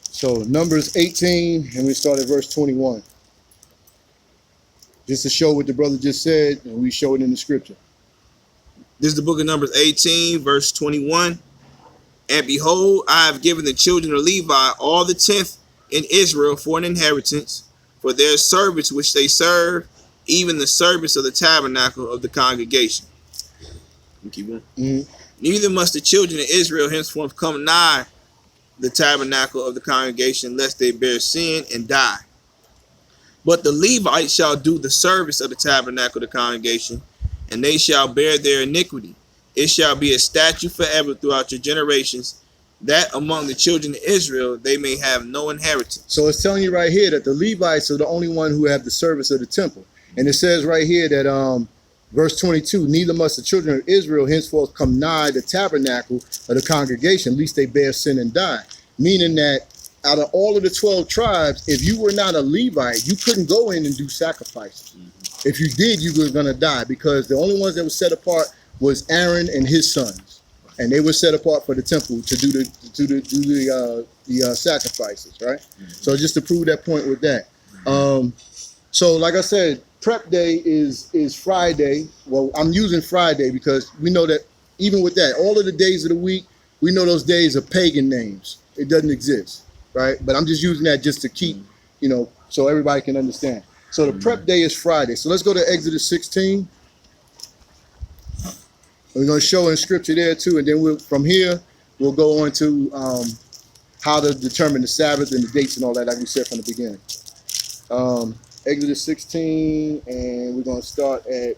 So Numbers 18, and we start at verse 21. Just to show what the brother just said, and we show it in the scripture. This is the book of Numbers 18, verse 21. And behold, I have given the children of Levi all the tenth in Israel for an inheritance, for their service which they serve, even the service of the tabernacle of the congregation. Keep going. Mm-hmm. Neither must the children of Israel henceforth come nigh the tabernacle of the congregation, lest they bear sin and die. But the Levites shall do the service of the tabernacle of the congregation, and they shall bear their iniquity. It shall be a statute forever throughout your generations, that among the children of Israel they may have no inheritance. So it's telling you right here that the Levites are the only one who have the service of the temple. And it says right here that verse 22, neither must the children of Israel henceforth come nigh the tabernacle of the congregation, lest they bear sin and die. Meaning that out of all of the 12 tribes, if you were not a Levite, you couldn't go in and do sacrifices. Mm-hmm. If you did, you were going to die, because the only ones that were set apart was Aaron and his sons, and they were set apart for the temple to do the sacrifices, right? Mm-hmm. So just to prove that point with that. So like I said, prep day is Friday. Well, I'm using Friday because we know that even with that, all of the days of the week, we know those days are pagan names. It doesn't exist, right? But I'm just using that just to keep, so everybody can understand. So the prep day is Friday. So let's go to Exodus 16. We're going to show in scripture there too, and then from here we'll go on to how to determine the Sabbath and the dates and all that, like we said from the beginning. Exodus 16, and we're going to start at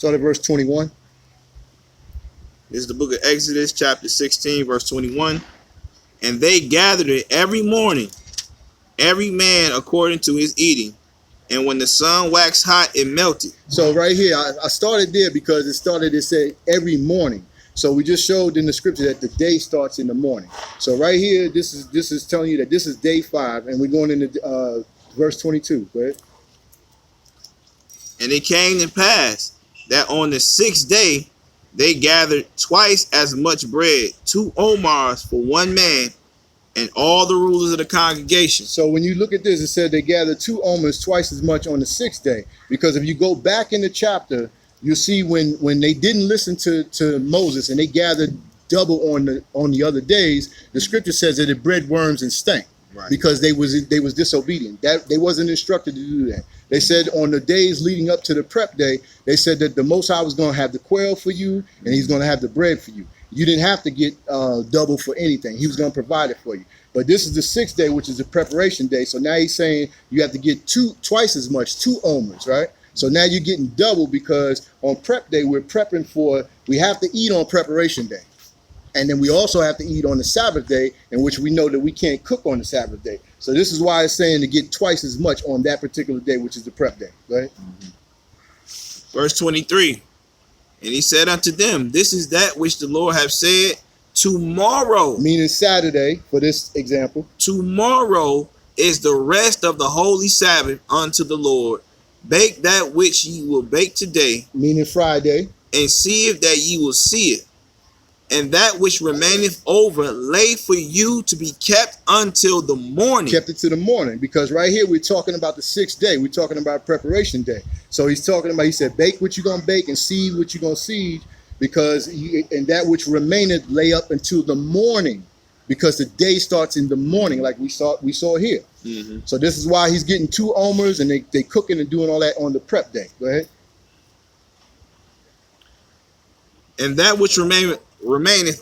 verse 21. This is the book of Exodus, chapter 16, verse 21. And they gathered it every morning, every man according to his eating. And when the sun waxed hot, it melted. So right here, I started there because it said every morning. So we just showed in the scripture that the day starts in the morning. So right here, this is telling you that this is day 5, and we're going into verse 22. Go ahead. And it came to pass that on the 6th day, they gathered twice as much bread, 2 omars for one man, and all the rulers of the congregation. So when you look at this, it said they gathered 2 omers, twice as much on the 6th day. Because if you go back in the chapter, you'll see when they didn't listen to Moses and they gathered double on the other days, the scripture says that it bred worms and stank. Right. Because they was disobedient. That they wasn't instructed to do that. They said on the days leading up to the prep day, they said that the Most High was going to have the quail for you and he's going to have the bread for you. You didn't have to get double for anything. He was going to provide it for you. But this is the 6th day, which is the preparation day. So now he's saying you have to get twice as much, 2 omers, right? So now you're getting double, because on prep day, we have to eat on preparation day. And then we also have to eat on the Sabbath day, in which we know that we can't cook on the Sabbath day. So this is why it's saying to get twice as much on that particular day, which is the prep day. Go ahead. Mm-hmm. Verse 23. And he said unto them, this is that which the Lord hath said, tomorrow. Meaning Saturday, for this example. Tomorrow is the rest of the holy Sabbath unto the Lord. Bake that which ye will bake today. Meaning Friday. And see if that ye will see it. And that which remaineth over lay for you to be kept until the morning. Kept it to the morning, because right here we're talking about the 6th day. We're talking about preparation day. So he said, bake what you're going to bake and seed what you're going to seed, and that which remaineth lay up until the morning, because the day starts in the morning, like we saw here. Mm-hmm. So this is why he's getting 2 omers, and they cooking and doing all that on the prep day. Go ahead. And that which remaineth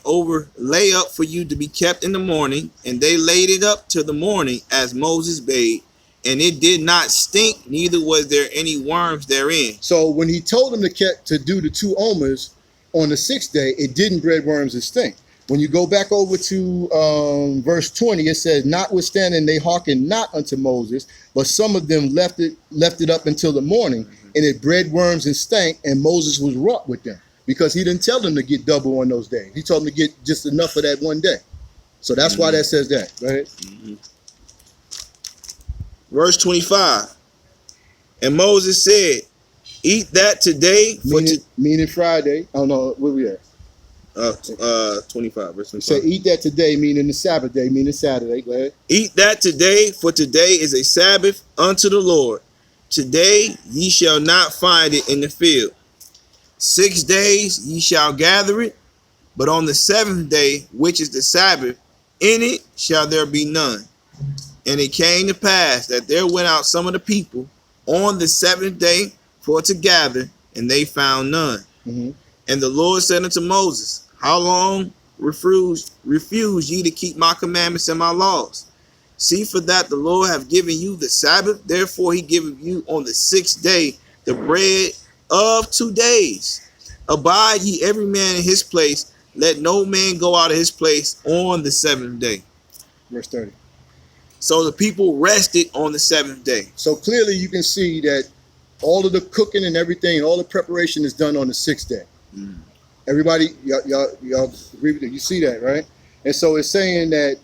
over lay up for you to be kept in the morning, and they laid it up till the morning as Moses bade, and it did not stink, neither was there any worms therein. So when he told them to do the 2 omers on the 6th day, it didn't bred worms and stink. When you go back over to verse 20, it says, notwithstanding they hearkened not unto Moses, but some of them left it up until the morning, and it bred worms and stank, and Moses was wroth with them. Because he didn't tell them to get double on those days. He told them to get just enough of that one day. So that's why that says that. Go ahead. Mm-hmm. Verse 25. And Moses said, Eat that today for meaning Friday. Oh no, where we at? 25 verse 25. Say eat that today, meaning the Sabbath day, meaning Saturday. Go ahead. Eat that today, for today is a Sabbath unto the Lord. Today ye shall not find it in the field. 6 days ye shall gather it, but on the 7th day, which is the Sabbath, in it shall there be none. And it came to pass that there went out some of the people on the 7th day for to gather, and they found none. Mm-hmm. And the Lord said unto Moses, how long refuse ye to keep my commandments and my laws? See for that the Lord have given you the Sabbath, therefore he giveth you on the 6th day the bread of 2 days. Abide ye every man in his place, let no man go out of his place on the 7th day. Verse 30. So the people rested on the 7th day. So clearly you can see that all of the cooking and everything, all the preparation is done on the 6th day. Mm. Everybody, y'all agree with it? You see that, right? And so it's saying that,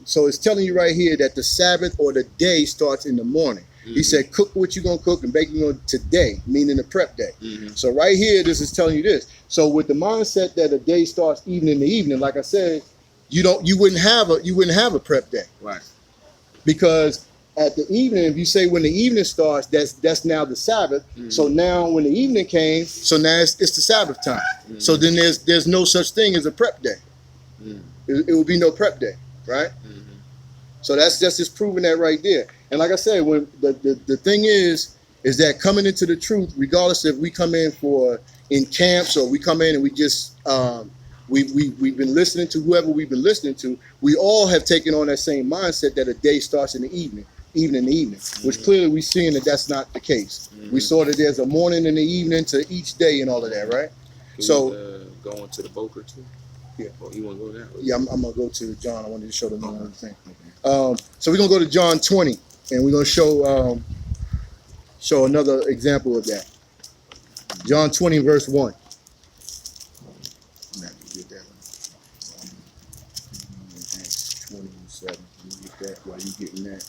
so it's telling you right here that the Sabbath or the day starts in the morning. Mm-hmm. He said, cook what you're going to cook and bake you on today, meaning the prep day. Mm-hmm. So right here, this is telling you this. So with the mindset that a day starts even in the evening, like I said, you wouldn't have a prep day. Right. Because at the evening, if you say when the evening starts, that's now the Sabbath. Mm-hmm. So now when the evening came, so now it's the Sabbath time. Mm-hmm. So then there's no such thing as a prep day. Mm-hmm. It will be no prep day, right? Mm-hmm. So that's just proving that right there. And like I said, when the thing is that coming into the truth, regardless if we come in camps or we come in and we just we've been listening to whoever we've been listening to, we all have taken on that same mindset that a day starts in the evening, mm-hmm. which clearly we're seeing that that's not the case. Mm-hmm. We saw that there's a morning and an evening to each day and all of that, right? Go into the Boker too. Yeah. Oh, you want to go there? Yeah, I'm gonna go to John. I wanted to show them another thing. Okay. So we're gonna go to John 20, and we're gonna show another example of that. John 20, verse 1. I'm gonna have to get that one. Acts 27. You get that while you getting that.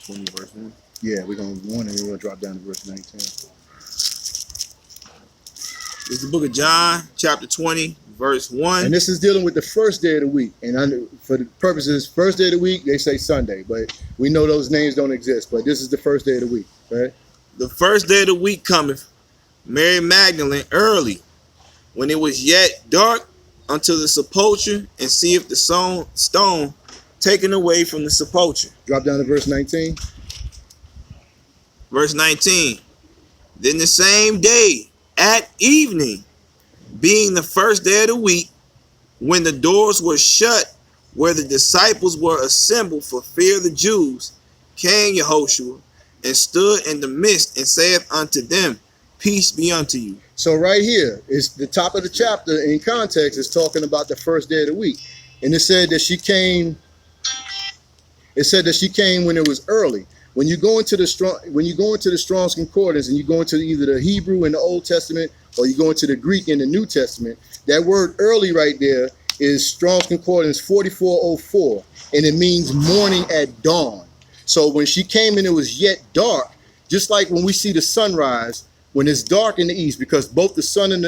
20 verse 1. Yeah, we're gonna and we're gonna drop down to verse 19. It's the book of John, chapter 20, verse 1. And this is dealing with the first day of the week. And for the purposes, first day of the week, they say Sunday. But we know those names don't exist. But this is the first day of the week, right? The first day of the week cometh, Mary Magdalene early, when it was yet dark, unto the sepulchre, and seeth the stone taken away from the sepulchre. Drop down to verse 19. Verse 19. Then the same day, at evening, being the first day of the week, when the doors were shut, where the disciples were assembled for fear of the Jews, came Yehoshua and stood in the midst and saith unto them, peace be unto you. So right here is the top of the chapter. In context, is talking about the first day of the week, and it said that she came. It said that she came when it was early. When you go into the Strong's Concordance and you go into either the Hebrew in the Old Testament or you go into the Greek in the New Testament, that word early right there is Strong's Concordance 4404, and it means morning at dawn. So when she came and it was yet dark, just like when we see the sunrise, when it's dark in the east, because both the sun and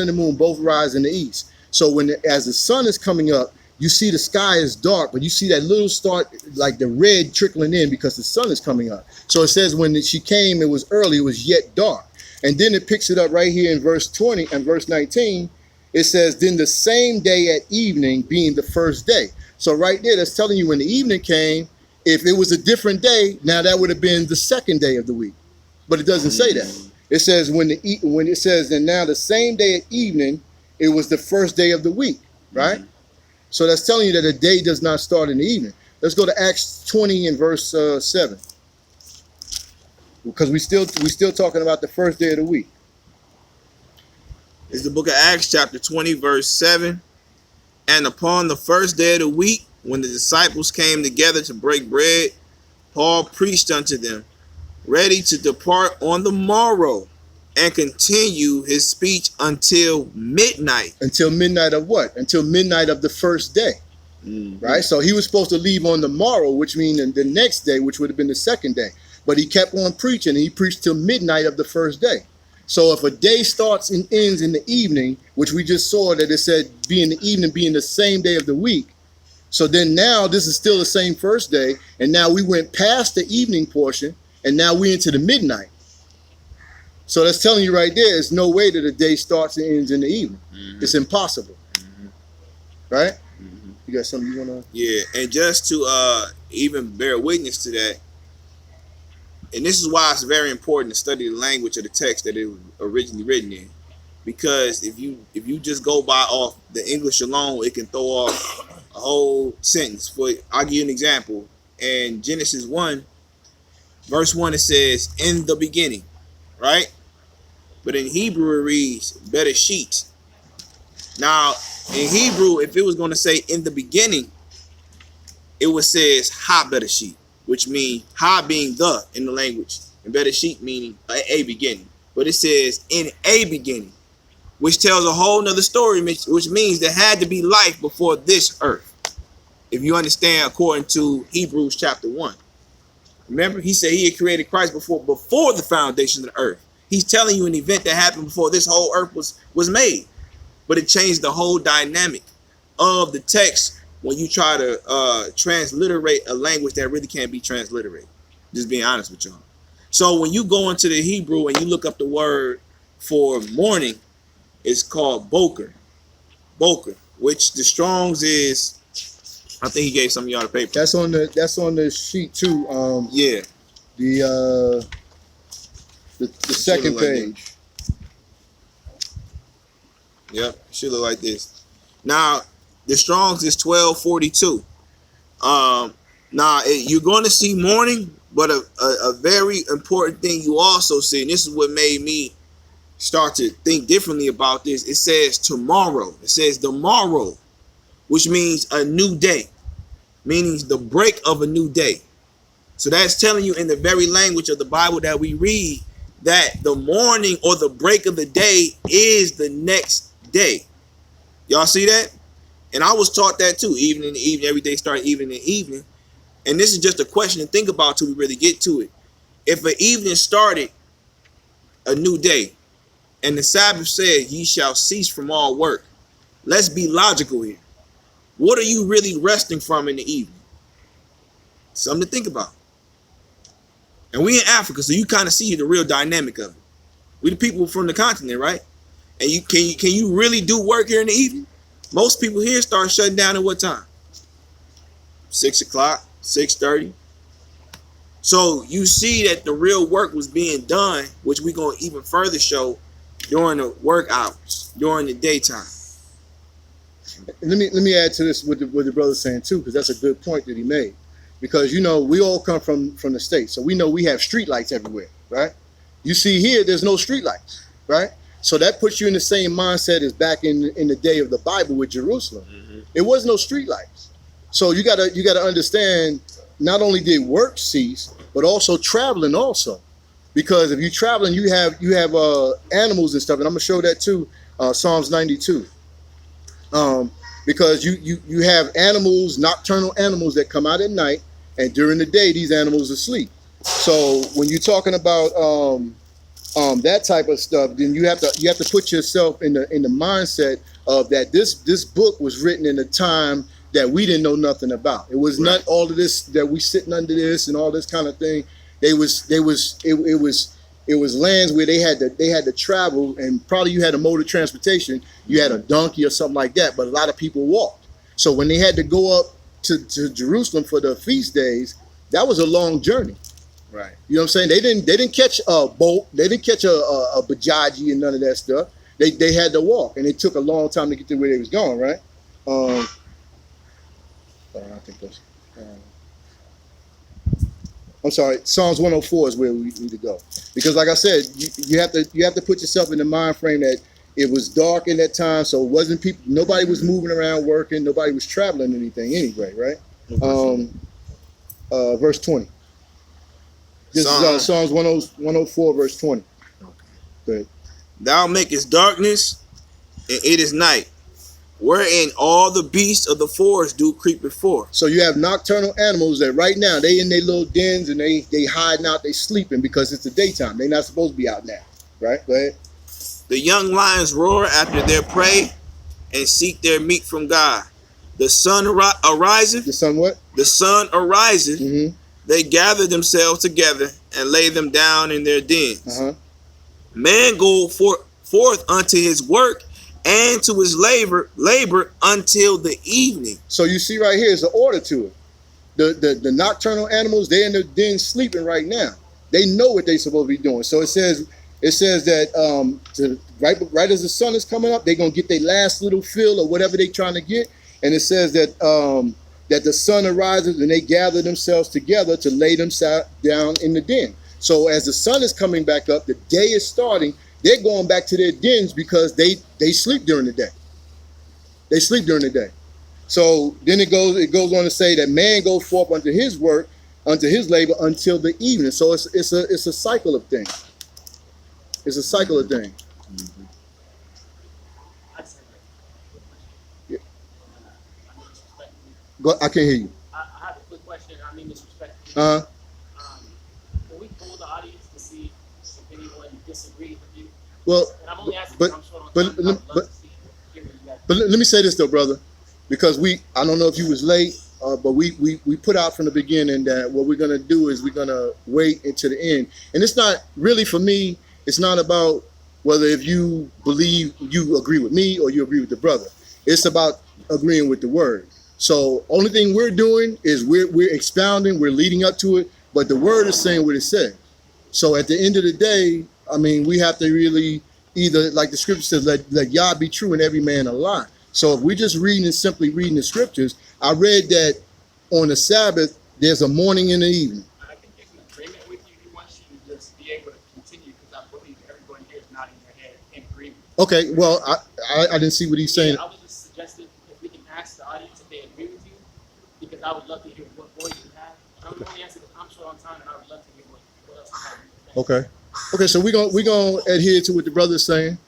the moon both rise in the east. So as the sun is coming up, you see the sky is dark, but you see that little start, like the red trickling in because the sun is coming up. So it says when she came, it was early, it was yet dark. And then it picks it up right here in verse 20 and verse 19. It says, then the same day at evening being the first day. So right there, that's telling you when the evening came, if it was a different day, now that would have been the second day of the week. But it doesn't say that. It says when it says, and now the same day at evening, it was the first day of the week, right? Mm-hmm. So that's telling you that a day does not start in the evening. Let's go to Acts 20 and verse 7. Because we still talking about the first day of the week. It's the book of Acts chapter 20 verse 7. And upon the first day of the week, when the disciples came together to break bread, Paul preached unto them, ready to depart on the morrow, and continue his speech until midnight. Until midnight of what? Until midnight of the first day. Mm-hmm. Right? So he was supposed to leave on the morrow, which means the next day, which would have been the second day. but he kept on preaching, and he preached till midnight of the first day. So if a day starts and ends in the evening, which we just saw that it said be in the evening, being the same day of the week. So then now this is still the same first day, and now we went past the evening portion, and now we're into the midnight. So that's telling you right there, there's no way that a day starts and ends in the evening. Mm-hmm. It's impossible. Mm-hmm. Right? Mm-hmm. You got something you want to? Yeah, and just to even bear witness to that, and this is why it's very important to study the language of the text that it was originally written in. Because if you just go by off the English alone, it can throw off a whole sentence. I'll give you an example. In Genesis 1, verse 1, it says, in the beginning, right? But in Hebrew, it reads, Bereshit. Now, in Hebrew, if it was going to say in the beginning, it would say ha Bereshit, which means ha being the in the language, and Bereshit meaning a beginning. But it says in a beginning, which tells a whole nother story, which means there had to be life before this earth. If you understand, according to Hebrews chapter 1. Remember, he said he had created Christ before the foundation of the earth. He's telling you an event that happened before this whole earth was made. But it changed the whole dynamic of the text when you try to transliterate a language that really can't be transliterated. Just being honest with y'all. So when you go into the Hebrew and you look up the word for morning, it's called boker. Boker, which the Strong's is, I think he gave some of y'all the paper. That's on the sheet too. Yeah. The second page. Yep, it should look like this. Now, the Strong's is 1242. Now, you're going to see morning, but a very important thing you also see, and this is what made me start to think differently about this. It says tomorrow. It says the morrow, which means a new day, meaning the break of a new day. So that's telling you in the very language of the Bible that we read that the morning or the break of the day is the next day. Y'all see that? And I was taught that too, even in the evening. Every day starts even in the evening. And this is just a question to think about till we really get to it. If an evening started a new day, and the Sabbath said, ye shall cease from all work. Let's be logical here. What are you really resting from in the evening? Something to think about. And we in Africa, so you kind of see the real dynamic of it. We the people from the continent, right? And can you really do work here in the evening? Most people here start shutting down at what time? 6 o'clock, 6:30. So you see that the real work was being done, which we're going to even further show during the work hours, during the daytime. Let me add to this what the brother's saying too, because that's a good point that he made. Because we all come from the States, so we know we have street lights everywhere, right? You see here, there's no street lights, right? So that puts you in the same mindset as back in the day of the Bible with Jerusalem. Mm-hmm. It was no street lights. So you gotta understand, not only did work cease, but also traveling also. Because if you're traveling, you have animals and stuff, and I'm gonna show that too, Psalms 92. Because you have animals, nocturnal animals that come out at night, and during the day these animals are asleep. So when you're talking about that type of stuff, then you have to put yourself in the mindset of that this book was written in a time that we didn't know nothing about. It was not all of this that we sitting under this and all this kind of thing. It was lands where they had to travel, and probably you had a mode of transportation. You had a donkey or something like that, but a lot of people walked. So when they had to go up to Jerusalem for the feast days, that was a long journey. Right. You know what I'm saying? They didn't catch a boat. They didn't catch a bajaji and none of that stuff. They had to walk, and it took a long time to get to where they was going. Right. I think that's. I'm sorry. Psalms 104 is where we need to go, because, like I said, you have to put yourself in the mind frame that it was dark in that time, so it wasn't people. Nobody was moving around working. Nobody was traveling anything anyway. Right. Verse 20. This is Psalms 104, verse 20. Okay. Thou makest darkness, and it is night. wherein all the beasts of the forest do creep before. So you have nocturnal animals that right now they in their little dens and they hiding out, they sleeping because it's the daytime. They're not supposed to be out now, right? Go ahead. The young lions roar after their prey and seek their meat from God. The sun ariseth. The sun what? The sun ariseth. Mm-hmm. They gather themselves together and lay them down in their dens. Uh-huh. Man go forth unto his work and to his labor until the evening. So you see right here is the order to it. The nocturnal animals, they're in their den sleeping right now. They know what they're supposed to be doing. So it says that right as the sun is coming up, they're gonna get their last little fill of whatever they're trying to get. And it says that that the sun arises and they gather themselves together to lay themselves down in the den. So as the sun is coming back up, the day is starting, they're going back to their dens because they sleep during the day. They sleep during the day. So then it goes on to say that man goes forth unto his work, unto his labor until the evening. So it's a cycle of things. It's a cycle of things. Mm-hmm. Go, I can't hear you. I have a quick question. I mean, disrespect. Uh-huh. Can we poll the audience to see if anyone disagrees with you? Well, and I'm only asking but let me say this though, brother, because I don't know if you was late, but we put out from the beginning that what we're gonna do is we're gonna wait until the end, and it's not really for me. It's not about whether if you believe you agree with me or you agree with the brother. It's about agreeing with the word. So only thing we're doing is we're expounding, we're leading up to it, but the word is saying what it says. So at the end of the day, I mean, we have to really either, like the scripture says, let Yah be true and every man a lie. So if we're just simply reading the scriptures, I read that on the Sabbath, there's a morning and an evening. I can get an agreement with you. He wants you to just be able to continue because I believe everyone here is nodding their head in agreement. Okay, well, I didn't see what he's saying. I was just suggesting if we can ask the audience if they agree with you, because I would love to hear what more you have. I'm only asking because I'm short on time and I would love to hear what else you have. Okay. Okay, so we're gonna adhere to what the brother's saying.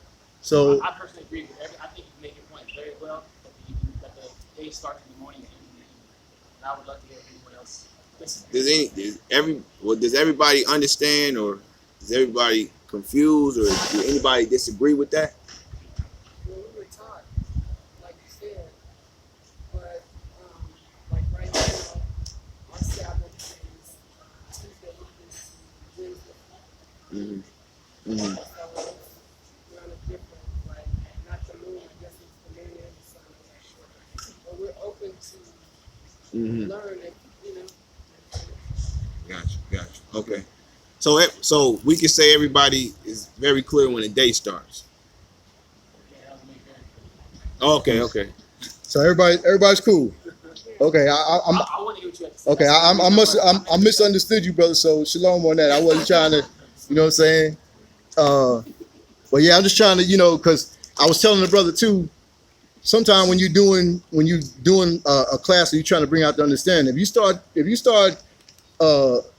So I personally agree with every. I think you make your point very well. That the day starts in the morning and ends in the evening. And I would love to hear anyone else listen. Does everybody understand, or is everybody confused, or does anybody disagree with that? Well, we were taught, like you said, but like right now, our Sabbath is Tuesday evening to Wednesday. Mm-hmm. Mm-hmm. So we're on a different, like, not the moon, I guess it's the moon and the sun. But we're open to learn it, you know. Gotcha. Okay. So we can say everybody is very clear when the day starts. Okay. So everybody's cool. Okay, I want to hear what you have to say. Okay, I misunderstood you, brother. So shalom on that. I wasn't trying to, you know what I'm saying? But yeah, I'm just trying to, because I was telling the brother too. Sometimes when you're doing a class or you're trying to bring out the understanding, if you start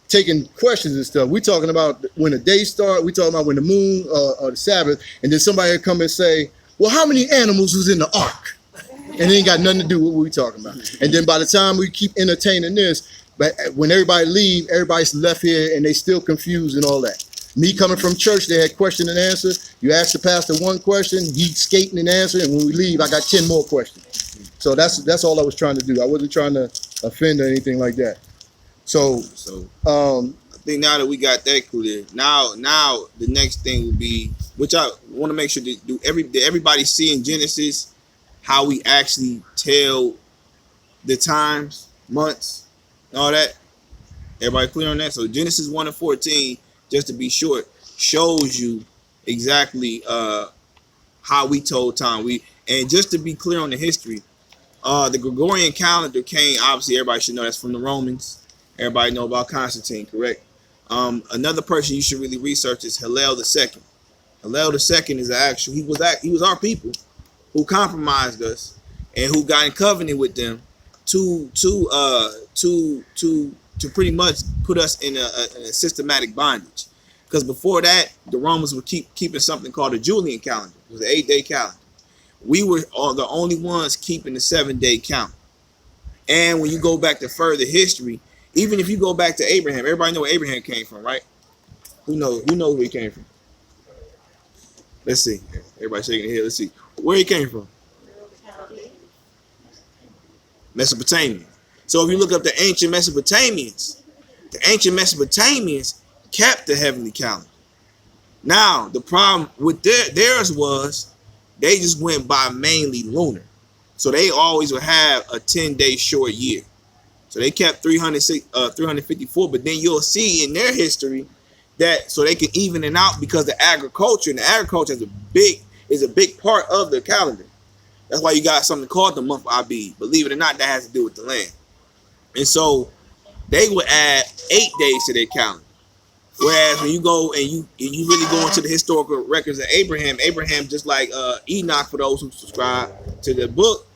taking questions and stuff, we're talking about when the day starts, we're talking about when the moon or the Sabbath, and then somebody come and say, well, how many animals was in the ark? And it ain't got nothing to do with what we're talking about. And then by the time we keep entertaining this, but when everybody leave, everybody's left here and they still confused and all that. Me coming from church, they had question and answer. You ask the pastor one question, he's skating and answering, and when we leave, I got 10 more questions. So that's all I was trying to do. I wasn't trying to offend or anything like that. So I think now that we got that clear, now the next thing will be, which I want to make sure did everybody see in Genesis how we actually tell the times, months, and all that? Everybody clear on that? So Genesis 1:14, just to be short, shows you exactly how we told time. And just to be clear on the history, the Gregorian calendar came, obviously everybody should know that's from the Romans. Everybody know about Constantine, correct? Another person you should really research is Hillel II. Hillel II is he was our people who compromised us and who got in covenant with them to pretty much put us in a systematic bondage. Because before that, the Romans were keeping something called a Julian calendar. It was an 8-day calendar. we were all the only ones keeping the 7-day count. And when you go back to further history, even if you go back to Abraham, everybody know where Abraham came from, right? Who knows where he came from? Let's see. Everybody shaking their head. Let's see. Where he came from? Mesopotamia. So if you look up the ancient Mesopotamians, kept the heavenly calendar. Now, the problem with theirs was they just went by mainly lunar. So they always would have a 10-day short year. So they kept 354, but then you'll see in their history that so they can even it out because the agriculture is a big part of the calendar. That's why you got something called the month Abib. Believe it or not, that has to do with the land. And so they would add 8 days to their calendar. Whereas when you go and you really go into the historical records of Abraham, just like Enoch, for those who subscribe to the book,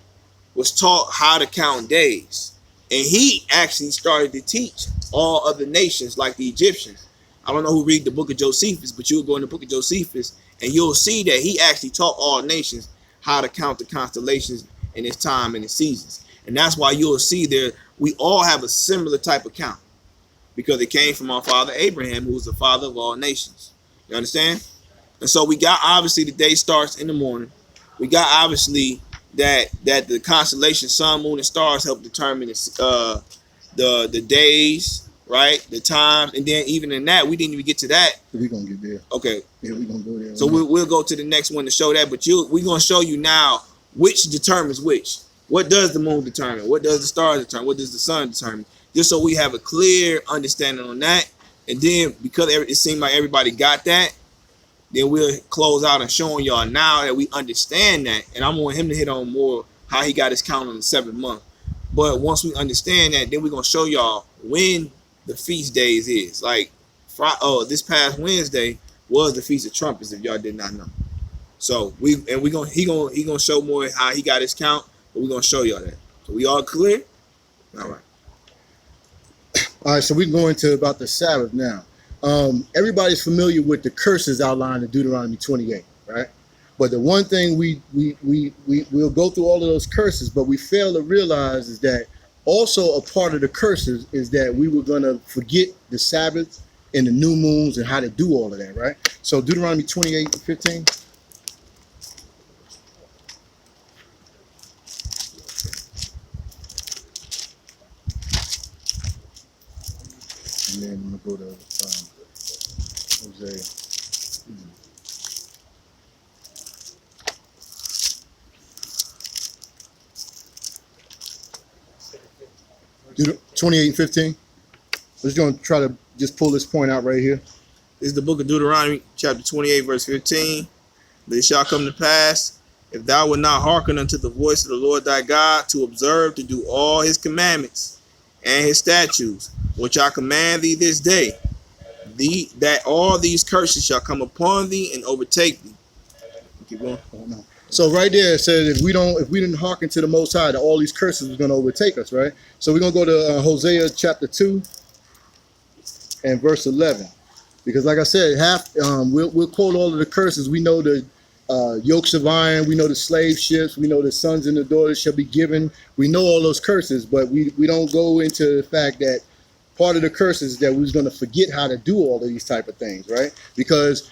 was taught how to count days. And he actually started to teach all other nations like the Egyptians. I don't know who read the book of Josephus, but you'll go in the book of Josephus and you'll see that he actually taught all nations how to count the constellations in its time and its seasons. And that's why you'll see there we all have a similar type of count because it came from our father Abraham, who was the father of all nations. You understand? And so we got obviously the day starts in the morning. We got obviously that the constellation, sun, moon, and stars help determine the days, right? The times, and then even in that, we didn't even get to that. We're gonna get there. Okay. Yeah, we're gonna go there. So we'll go to the next one to show that, but we're gonna show you now which determines which. What does the moon determine? What does the stars determine? What does the sun determine? Just so we have a clear understanding on that. And then because it seemed like everybody got that, then we'll close out and showing y'all now that we understand that. And I want him to hit on more how he got his count on the 7th month. But once we understand that, then we're gonna show y'all when the feast days is. Like this past Wednesday was the Feast of Trumpets, if y'all did not know. So he gonna show more how he got his count, but we're gonna show y'all that. So we all clear? All right. All right, so we're going to about the Sabbath now. Everybody's familiar with the curses outlined in Deuteronomy 28, right? But the one thing we'll go through all of those curses, but we fail to realize is that also a part of the curses is that we were going to forget the Sabbath and the new moons and how to do all of that, right? So Deuteronomy 28:15. And then I'm going to go to Hosea. 28:15. I'm just going to try to just pull this point out right here. This is the book of Deuteronomy, chapter 28, verse 15. But it shall come to pass, if thou wilt not hearken unto the voice of the Lord thy God, to observe, to do all his commandments and his statutes, which I command thee this day, that all these curses shall come upon thee and overtake thee. Keep going. So right there it says if we didn't hearken to the Most High, that all these curses was going to overtake us, right? So we're going to go to Hosea chapter 2 and verse 11, because like I said, we'll quote all of the curses. We know the yokes of iron, we know the slave ships, we know the sons and the daughters shall be given. We know all those curses, but we don't go into the fact that part of the curses is that we was going to forget how to do all of these type of things, right? Because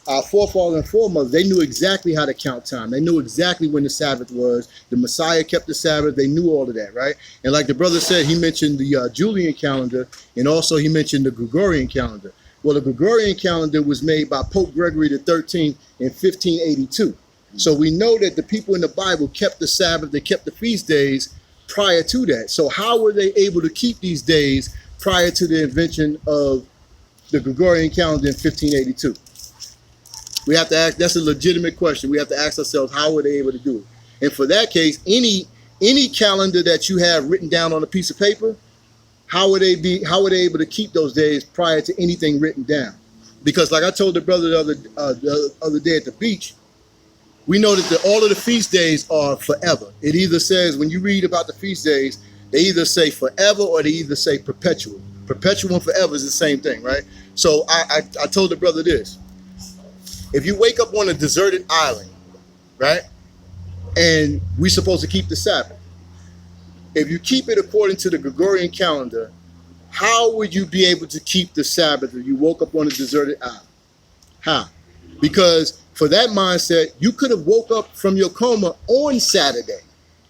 our forefathers and foremothers, they knew exactly how to count time. They knew exactly when the Sabbath was. The Messiah kept the Sabbath. They knew all of that, right? And like the brother said, he mentioned the Julian calendar, and also he mentioned the Gregorian calendar. Well, the Gregorian calendar was made by Pope Gregory XIII in 1582. So we know that the people in the Bible kept the Sabbath, they kept the feast days prior to that. So how were they able to keep these days prior to the invention of the Gregorian calendar in 1582? We have to ask, that's a legitimate question. We have to ask ourselves, how were they able to do it? And for that case, any calendar that you have written down on a piece of paper, how would they able to keep those days prior to anything written down? Because like I told the brother the other day at the beach, we know that all of the feast days are forever. It either says, when you read about the feast days, they either say forever or they either say perpetual. Perpetual and forever is the same thing, right? So I told the brother this. If you wake up on a deserted island, right, and we're supposed to keep the Sabbath. If you keep it according to the Gregorian calendar, how would you be able to keep the Sabbath if you woke up on a deserted island? How? Because for that mindset, you could have woke up from your coma on Saturday,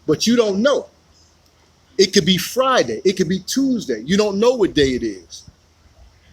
but you don't know. It could be Friday. It could be Tuesday. You don't know what day it is.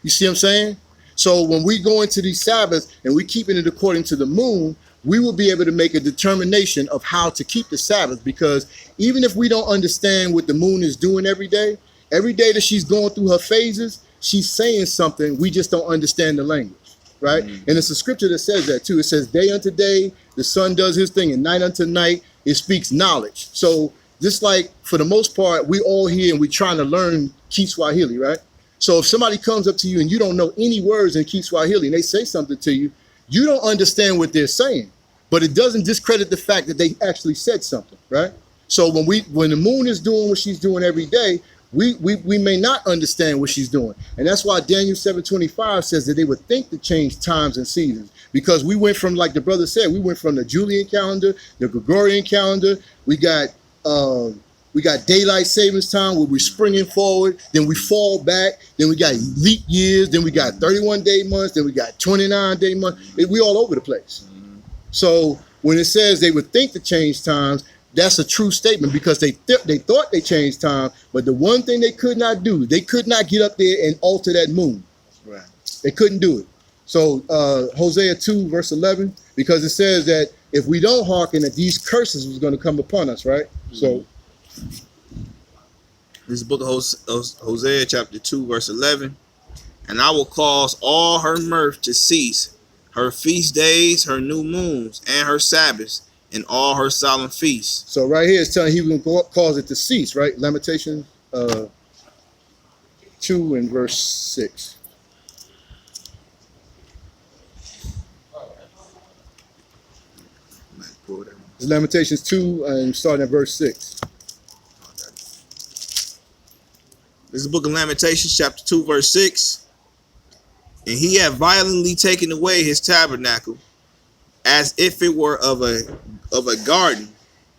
You see what I'm saying? So when we go into these Sabbaths and we keeping it according to the moon, we will be able to make a determination of how to keep the Sabbath, because even if we don't understand what the moon is doing every day that she's going through her phases, she's saying something. We just don't understand the language, right? And it's a scripture that says that too. It says day unto day, the sun does his thing, and night unto night, it speaks knowledge. So just like for the most part, we all here and we're trying to learn Kiswahili, right? So if somebody comes up to you and you don't know any words in Kiswahili and they say something to you, you don't understand what they're saying, but it doesn't discredit the fact that they actually said something, right? So when the moon is doing what she's doing every day, we may not understand what she's doing. And that's why Daniel 7:25 says that they would think to change times and seasons, because we went from, like the brother said, we went from the Julian calendar, the Gregorian calendar, we got daylight savings time where we're springing forward, then we fall back, then we got leap years, then we got 31-day months, then we got 29-day months. We all over the place. So when it says they would think to change times, that's a true statement, because they thought they changed time, but the one thing they could not do, they could not get up there and alter that moon. Right. They couldn't do it. So Hosea 2 verse 11, because it says that if we don't hearken, that these curses was going to come upon us, right? So this book of Hosea chapter 2 verse 11, and I will cause all her mirth to cease, her feast days, her new moons, and her Sabbaths, and all her solemn feasts. So right here it's telling he will cause it to cease, right? Lamentations 2 and verse 6. It's Lamentations 2 and starting at verse 6. This is the book of Lamentations chapter 2 verse 6. And he hath violently taken away his tabernacle, as if it were of a garden.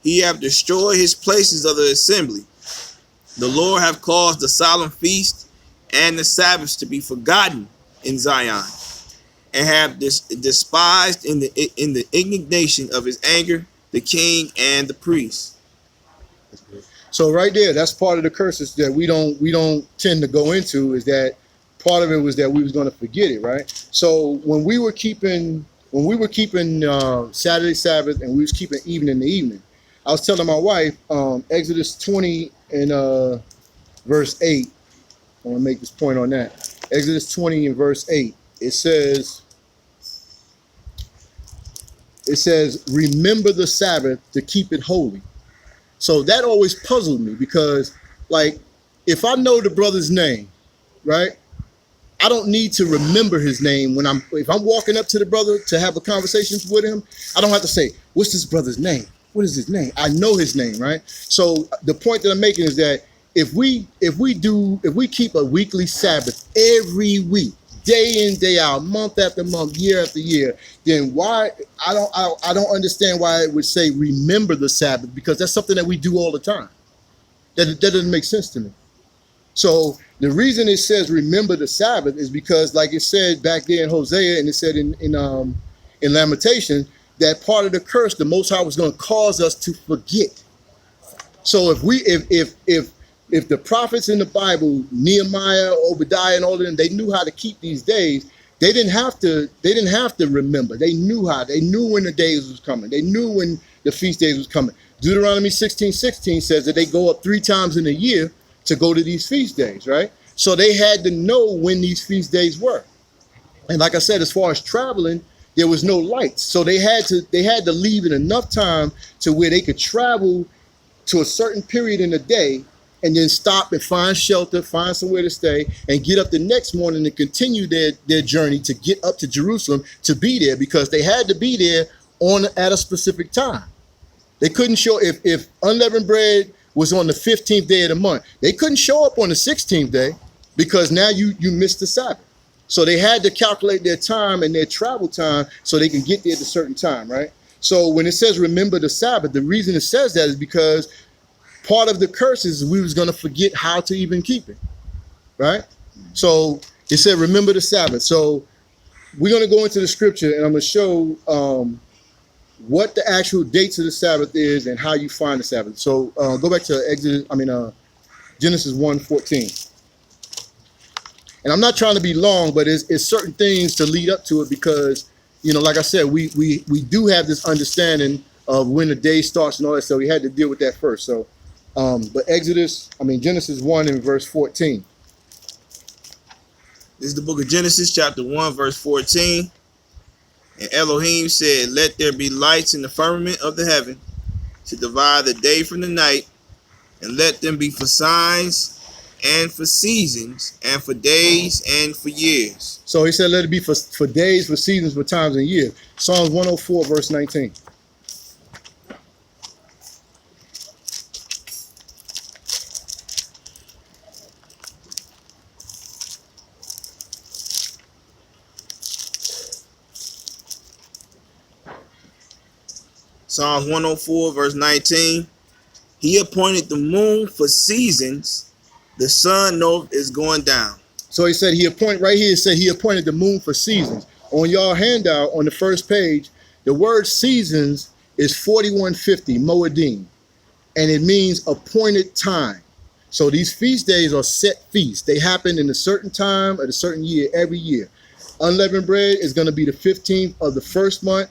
He hath destroyed his places of the assembly. The Lord hath caused the solemn feast and the Sabbaths to be forgotten in Zion, and have despised in the indignation of his anger the king and the priest. So right there, that's part of the curses that we don't tend to go into, is that part of it was that we was going to forget it, right? So when we were keeping Saturday Sabbath and we was keeping even in the evening, I was telling my wife, Exodus 20 and verse 8. I want to make this point on that. Exodus 20 and verse 8. It says, remember the Sabbath to keep it holy. So that always puzzled me, because, like, if I know the brother's name, right, I don't need to remember his name if I'm walking up to the brother to have a conversation with him. I don't have to say, what's this brother's name? What is his name? I know his name, right? So the point that I'm making is that if we keep a weekly Sabbath every week, day in, day out, month after month, year after year, then why I don't understand why it would say remember the Sabbath, because that's something that we do all the time. That doesn't make sense to me. So the reason it says remember the Sabbath is because, like it said back there in Hosea, and it said in Lamentation, that part of the curse, the Most High was going to cause us to forget. So if the prophets in the Bible, Nehemiah, Obadiah, and all of them, they knew how to keep these days, they didn't have to remember. They knew how. They knew when the days was coming. They knew when the feast days was coming. Deuteronomy 16:16 says that they go up 3 times in a year to go to these feast days, right? So they had to know when these feast days were. And like I said, as far as traveling, there was no lights. So they had to leave in enough time to where they could travel to a certain period in the day, and then stop and find shelter, find somewhere to stay, and get up the next morning and continue their journey to get up to Jerusalem to be there, because they had to be there at a specific time. They couldn't show, if unleavened bread was on the 15th day of the month, they couldn't show up on the 16th day, because now you missed the Sabbath. So they had to calculate their time and their travel time so they can get there at a certain time, right? So when it says remember the Sabbath, the reason it says that is because part of the curse is we was going to forget how to even keep it, right? So it said remember the Sabbath. So we're going to go into the scripture and I'm going to show what the actual dates of the Sabbath is and how you find the Sabbath. So go back to Genesis 1:14. And I'm not trying to be long, but it's certain things to lead up to it because, you know, like I said, we do have this understanding of when the day starts and all that, so we had to deal with that first. So, but Genesis 1 and verse 14. This is the book of Genesis, chapter 1, verse 14. And Elohim said, let there be lights in the firmament of the heaven to divide the day from the night, and let them be for signs and for seasons and for days and for years. So he said, let it be for days, for seasons, for times and years. Psalms 104, verse 19. Psalms 104, verse 19. He appointed the moon for seasons. The sun knoweth is going down. So he said he appointed the moon for seasons. On your handout on the first page, the word seasons is 4150 Moedim, and it means appointed time. So these feast days are set feasts. They happen in a certain time at a certain year every year. Unleavened bread is going to be the 15th of the first month.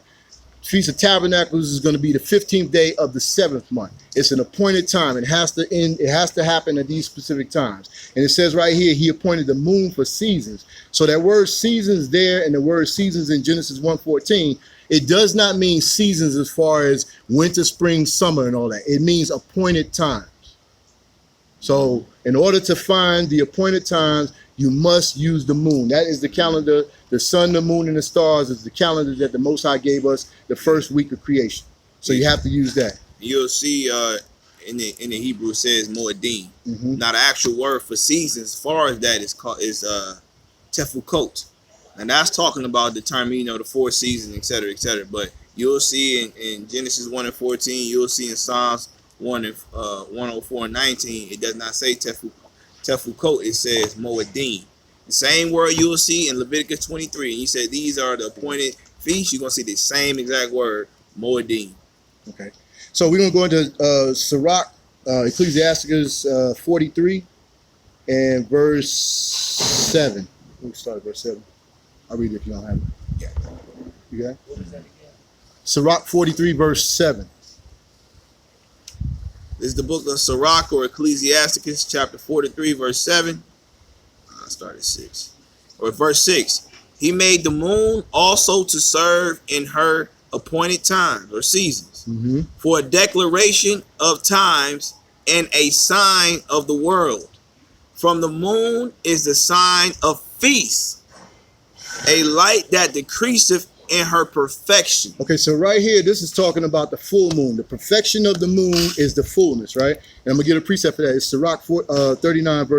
Feast of Tabernacles is going to be the 15th day of the 7th month. It's an appointed time. It has to end. It has to happen at these specific times. And it says right here, he appointed the moon for seasons. So that word seasons there and the word seasons in Genesis 1:14, it does not mean seasons as far as winter, spring, summer, and all that. It means appointed times. So in order to find the appointed times, you must use the moon. That is the calendar. The sun, the moon, and the stars is the calendar that the Most High gave us the first week of creation. So you have to use that. You'll see in the Hebrew it says Moedim. Now the actual word for seasons, as far as that is tefukot. And that's talking about determining, the 4 seasons, etc., etc. But you'll see in Genesis 1 and 14, you'll see in Psalms 104 and 19, it does not say tefukot, it says Moedim. The same word you will see in Leviticus 23. And he said these are the appointed feasts. You're going to see the same exact word, Moedim. Okay. So we're going to go into Sirach, Ecclesiasticus 43 and verse 7. We'll start at verse 7. I'll read it if you don't have it. Yeah. You got it? What is that again? Sirach 43, verse 7. This is the book of Sirach or Ecclesiasticus, chapter 43, verse 7. I'll start at 6. Or verse 6. He made the moon also to serve in her appointed times or seasons, for a declaration of times and a sign of the world. From the moon is the sign of feast, a light that decreaseth in her perfection. Okay, so right here, this is talking about the full moon. The perfection of the moon is the fullness, right? And I'm going to get a precept for that. It's Sirach 39, verse